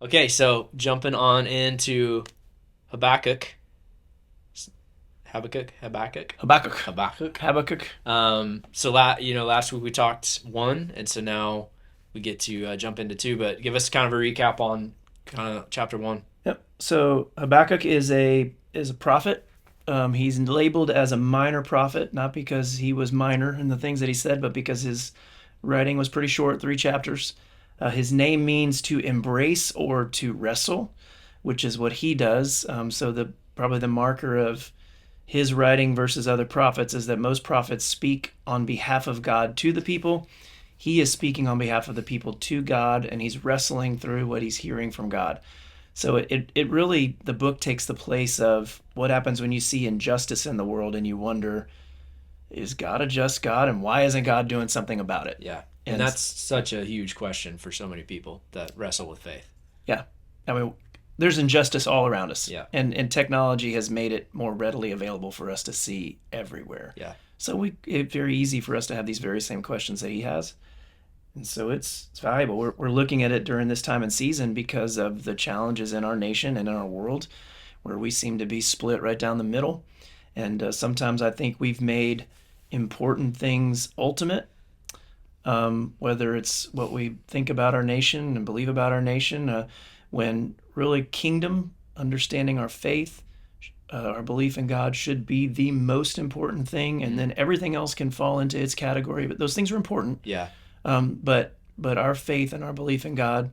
Okay, so jumping on into Habakkuk. Habakkuk. Habakkuk. Habakkuk. Last week we talked one, and so now we get to jump into two. But give us kind of a recap on kind of chapter one. Yep. So Habakkuk is a prophet. He's labeled as a minor prophet, not because he was minor in the things that he said, but because his writing was pretty short, 3 chapters. His name means to embrace or to wrestle, which is what he does. So the probably the marker of his writing versus other prophets is that most prophets speak on behalf of God to the people. He is speaking on behalf of the people to God, and he's wrestling through what he's hearing from God. So it really, the book takes the place of what happens when you see injustice in the world and you wonder, is God a just God, and why isn't God doing something about it? Yeah, and And that's such a huge question for so many people that wrestle with faith. yeah, I mean, there's injustice all around us, Yeah, and technology has made it more readily available for us to see everywhere. yeah, So it's very easy for us to have these very same questions that he has. And so it's valuable. We're looking at it during this time and season because of the challenges in our nation and in our world where we seem to be split right down the middle. And sometimes I think we've made important things ultimate, whether it's what we think about our nation and believe about our nation, when really kingdom, understanding our faith, our belief in God should be the most important thing, and then everything else can fall into its category. But those things are important. yeah, But our faith and our belief in God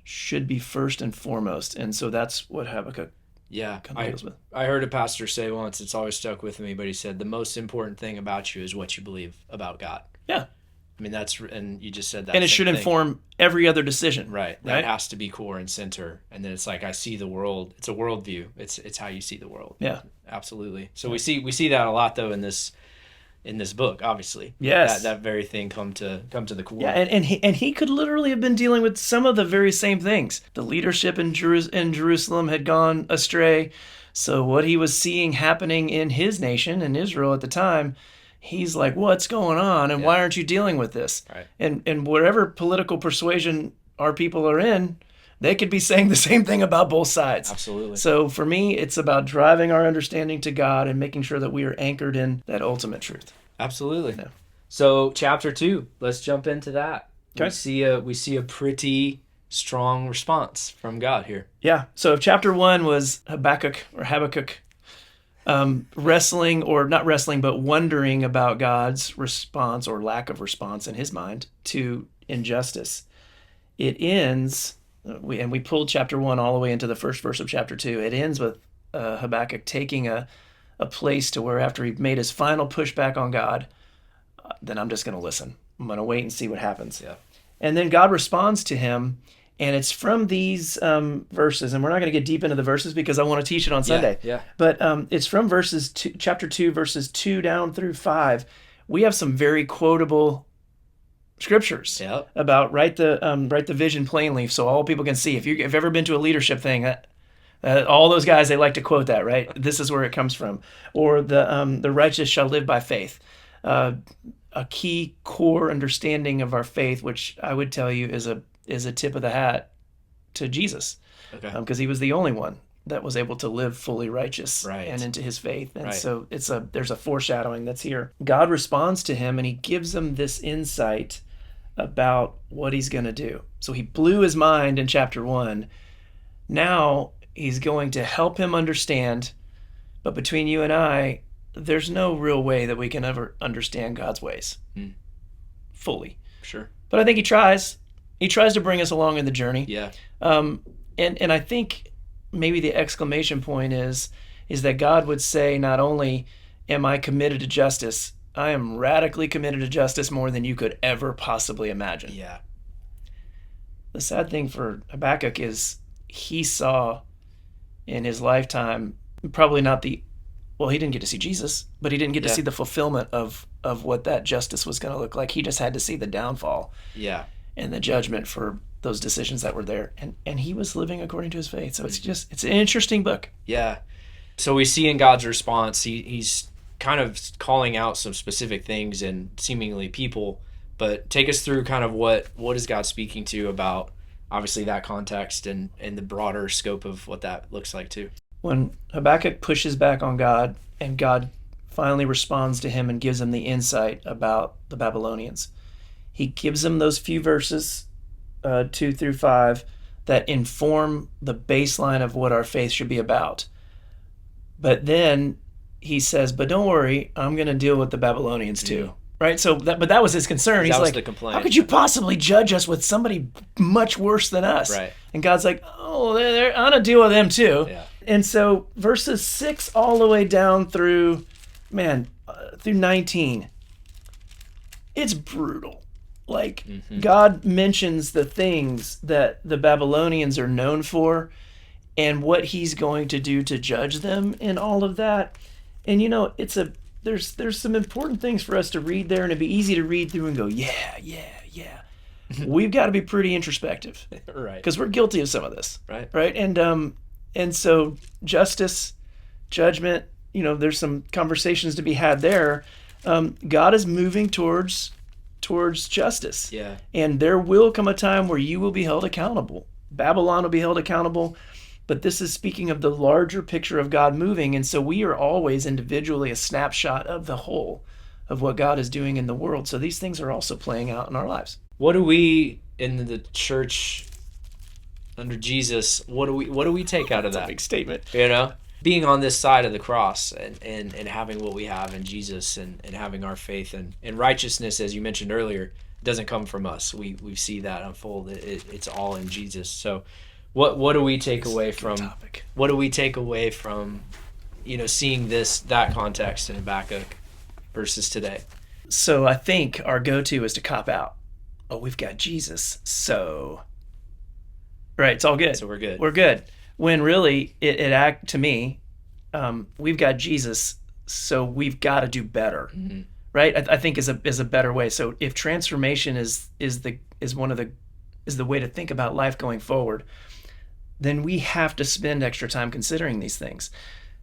should be first and foremost, and so that's what Habakkuk yeah. kind of deals with. I heard a pastor say once, it's always stuck with me, but he said the most important thing about you is what you believe about God. Yeah, I mean, and you just said that and it same should thing. inform every other decision. Right. That Right. has to be core and center. And then it's like I see the world. It's a worldview. It's how you see the world. Yeah. Absolutely. So we see that a lot though in this book, obviously. Yes. That very thing come to the core. Yeah, and he could literally have been dealing with some of the very same things. The leadership in Jerusalem had gone astray. So what he was seeing happening in his nation, in Israel at the time, he's like, what's going on, and why aren't you dealing with this? Right. And whatever political persuasion our people are in, they could be saying the same thing about both sides. Absolutely. So for me, it's about driving our understanding to God and making sure that we are anchored in that ultimate truth. Absolutely. Yeah. So chapter 2, let's jump into that. Okay. We see a pretty strong response from God here. Yeah. So if chapter 1 was Habakkuk, wrestling, or not wrestling, but wondering about God's response or lack of response in his mind to injustice, it ends. We pulled chapter 1 all the way into the first verse of chapter 2. It ends with Habakkuk taking a place to where after he made his final pushback on God, then I'm just going to listen. I'm going to wait and see what happens. Yeah. And then God responds to him, and it's from these verses, and we're not going to get deep into the verses because I want to teach it on Sunday. Yeah. But it's from chapter 2, verses 2 down through 5. We have some very quotable scriptures about write the vision plainly so all people can see. If you've ever been to a leadership thing, all those guys, they like to quote that, right? This is where it comes from. Or the righteous shall live by faith. A key core understanding of our faith, which I would tell you is a tip of the hat to Jesus, because he was the only one that was able to live fully righteous and into his faith. And so there's a foreshadowing that's here. God responds to him and he gives him this insight about what he's going to do. So he blew his mind in chapter 1. Now he's going to help him understand, but between you and I, there's no real way that we can ever understand God's ways fully. Sure. But I think he tries. He tries to bring us along in the journey. Yeah. And I think maybe the exclamation point is that God would say, not only am I committed to justice, I am radically committed to justice more than you could ever possibly imagine. Yeah. The sad thing for Habakkuk is he saw in his lifetime probably not he didn't get to see Jesus, but he didn't get to see the fulfillment of what that justice was going to look like. He just had to see the downfall and the judgment for those decisions that were there. And he was living according to his faith. So it's an interesting book. Yeah. So we see in God's response, he's kind of calling out some specific things and seemingly people, but take us through kind of what is God speaking to about obviously that context and the broader scope of what that looks like too. When Habakkuk pushes back on God and God finally responds to him and gives him the insight about the Babylonians, he gives him those few verses, 2 through 5, that inform the baseline of what our faith should be about. But then he says, but don't worry, I'm going to deal with the Babylonians too. Right? So, but that was his concern. He's like, how could you possibly judge us with somebody much worse than us? Right. And God's like, oh, I'm going to deal with them too. Yeah. And so verses 6 all the way down through 19, it's brutal. Like, God mentions the things that the Babylonians are known for and what he's going to do to judge them and all of that. And, there's some important things for us to read there, and it'd be easy to read through and go, yeah. We've got to be pretty introspective. Right. Because we're guilty of some of this. Right. Right? And so justice, judgment, there's some conversations to be had there. God is moving towards justice. Yeah. And there will come a time where you will be held accountable. Babylon will be held accountable. But this is speaking of the larger picture of God moving. And so we are always individually a snapshot of the whole of what God is doing in the world. So these things are also playing out in our lives. What do we in the church under Jesus, what do we take out of that? That's a big statement. Being on this side of the cross and having what we have in Jesus and having our faith and righteousness, as you mentioned earlier, doesn't come from us. We see that unfold. It's all in Jesus. So what do we take away from topic? What do we take away from seeing that context in Habakkuk versus today? So I think our go-to is to cop out. Oh, we've got Jesus, so right, it's all good. So we're good. We're good. When really it to me, we've got Jesus, so we've got to do better. Mm-hmm. Right? I think is a better way. So if transformation is the way to think about life going forward, then we have to spend extra time considering these things.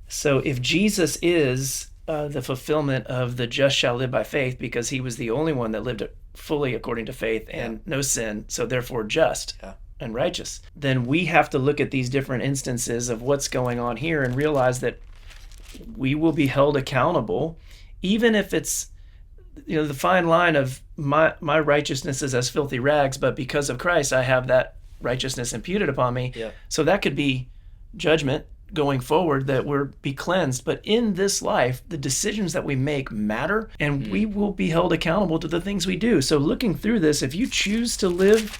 So if Jesus is the fulfillment of the just shall live by faith, because he was the only one that lived fully according to faith and no sin, so therefore just and righteous, then we have to look at these different instances of what's going on here and realize that we will be held accountable, even if it's the fine line of my righteousness is as filthy rags, but because of Christ I have that righteousness imputed upon me. So that could be judgment going forward, that we're be cleansed. But in this life, the decisions that we make matter, and we will be held accountable to the things we do. So looking through this, if you choose to live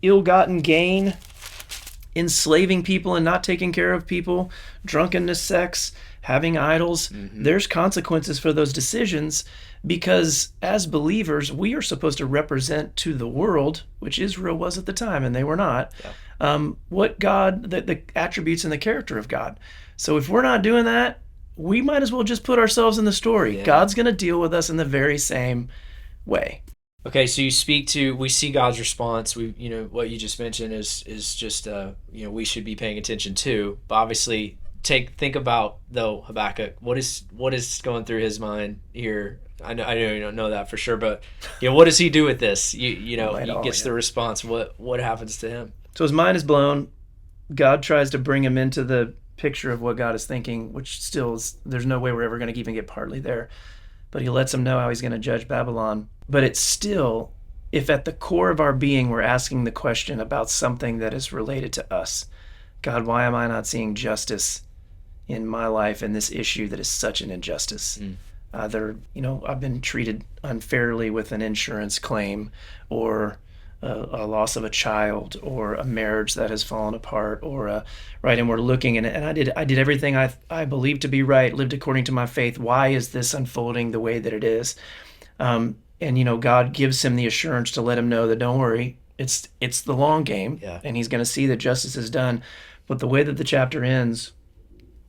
ill-gotten gain, enslaving people and not taking care of people, drunkenness, sex, having idols, there's consequences for those decisions, because as believers, we are supposed to represent to the world, which Israel was at the time, and they were not, what God, the attributes and the character of God. So if we're not doing that, we might as well just put ourselves in the story. Yeah. God's going to deal with us in the very same way. Okay, so we see God's response. What you just mentioned is just we should be paying attention to. But obviously, think about though Habakkuk. What is going through his mind here? I know you don't know that for sure, but what does he do with this? He gets the response. What happens to him? So his mind is blown. God tries to bring him into the picture of what God is thinking, which still is, there's no way we're ever going to even get partly there. But he lets him know how he's going to judge Babylon. But it's still, if at the core of our being we're asking the question about something that is related to us, God, why am I not seeing justice in my life in this issue that is such an injustice? Either, I've been treated unfairly with an insurance claim, or a loss of a child, or a marriage that has fallen apart, or right, and we're looking and I did everything I believed to be right, lived according to my faith. Why is this unfolding the way that it is? And God gives him the assurance to let him know that don't worry, it's the long game, and he's going to see that justice is done. But the way that the chapter ends,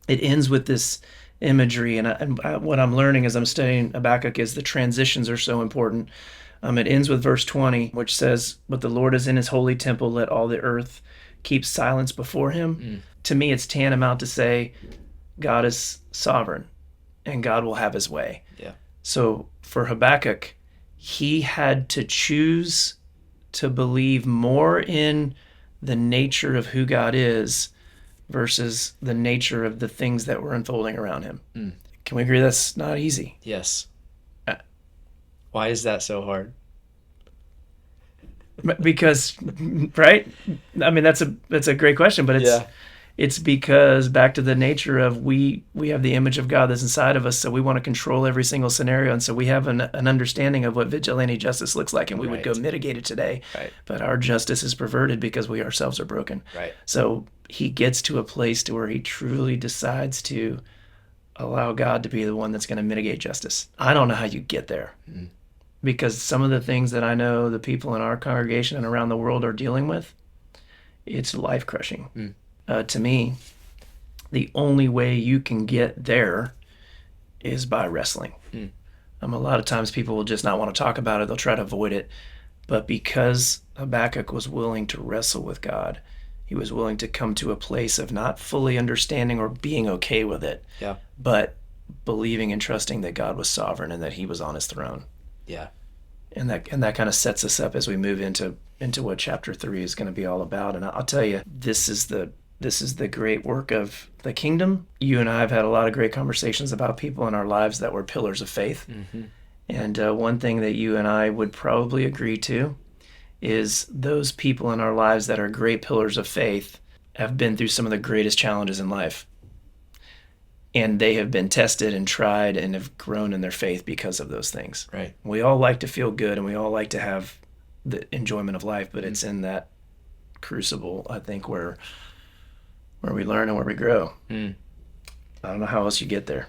it ends with this imagery, and what I'm learning as I'm studying Habakkuk is the transitions are so important. It ends with verse 20, which says, "But the Lord is in his holy temple, let all the earth keep silence before him." To me, it's tantamount to say, God is sovereign, and God will have his way. So for Habakkuk, he had to choose to believe more in the nature of who God is versus the nature of the things that were unfolding around him. Can we agree that's not easy? Yes. Why is that so hard? Because, right? I mean, that's a great question, but it's because back to the nature of we have the image of God that's inside of us, so we want to control every single scenario, and so we have an understanding of what vigilante justice looks like, and we would go mitigate it today. Right. But our justice is perverted because we ourselves are broken. Right. So he gets to a place to where he truly decides to allow God to be the one that's going to mitigate justice. I don't know how you get there. Because some of the things that I know the people in our congregation and around the world are dealing with, it's life-crushing. To me, the only way you can get there is by wrestling. A lot of times people will just not want to talk about it. They'll try to avoid it. But because Habakkuk was willing to wrestle with God, he was willing to come to a place of not fully understanding or being okay with it, but believing and trusting that God was sovereign and that he was on his throne. Yeah. And that kind of sets us up as we move into what chapter 3 is going to be all about. And I'll tell you, this is the great work of the kingdom. You and I have had a lot of great conversations about people in our lives that were pillars of faith. And one thing that you and I would probably agree to is those people in our lives that are great pillars of faith have been through some of the greatest challenges in life. And they have been tested and tried and have grown in their faith because of those things. Right. We all like to feel good and we all like to have the enjoyment of life, but it's in that crucible, I think, where we learn and where we grow. I don't know how else you get there.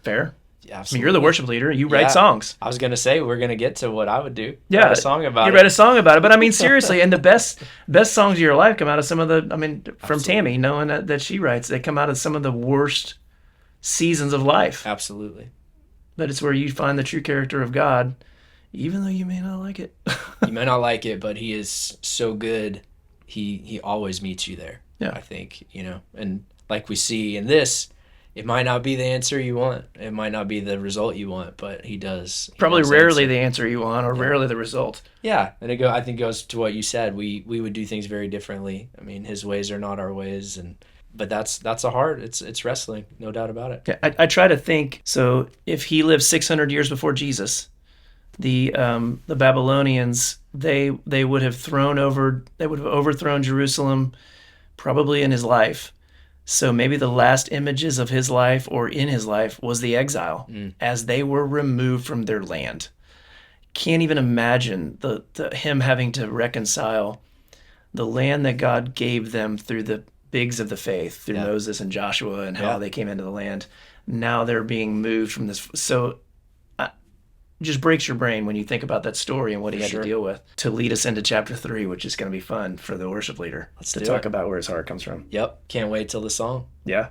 Fair? Yeah, I mean, you're the worship leader. You write songs. I was going to say, we're going to get to what I would do. Yeah. Write a song about it. You write a song about it. But I mean, seriously, and the best songs of your life come out of some of the, from Tammy, knowing that she writes, they come out of some of the worst seasons of life. Absolutely. But it's where you find the true character of God, even though you may not like it. You may not like it, but he is so good. He always meets you there. Yeah. I think, and like we see in this, it might not be the answer you want. It might not be the result you want, but he does. Probably rarely the answer you want, or rarely the result. Yeah, and I think it goes to what you said. We would do things very differently. I mean, his ways are not our ways, but that's a hard. It's wrestling, no doubt about it. Yeah, I try to think. So if he lived 600 years before Jesus, the Babylonians they would have overthrown Jerusalem, probably in his life. So maybe the last images of his life or in his life was the exile as they were removed from their land. Can't even imagine him having to reconcile the land that God gave them through the bigs of the faith, through Moses and Joshua and how they came into the land. Now they're being moved from this. So just breaks your brain when you think about that story and what he had to deal with to lead us into chapter 3, which is going to be fun for the worship leader to talk about where his heart comes from. Yep. Can't wait till the song. Yeah.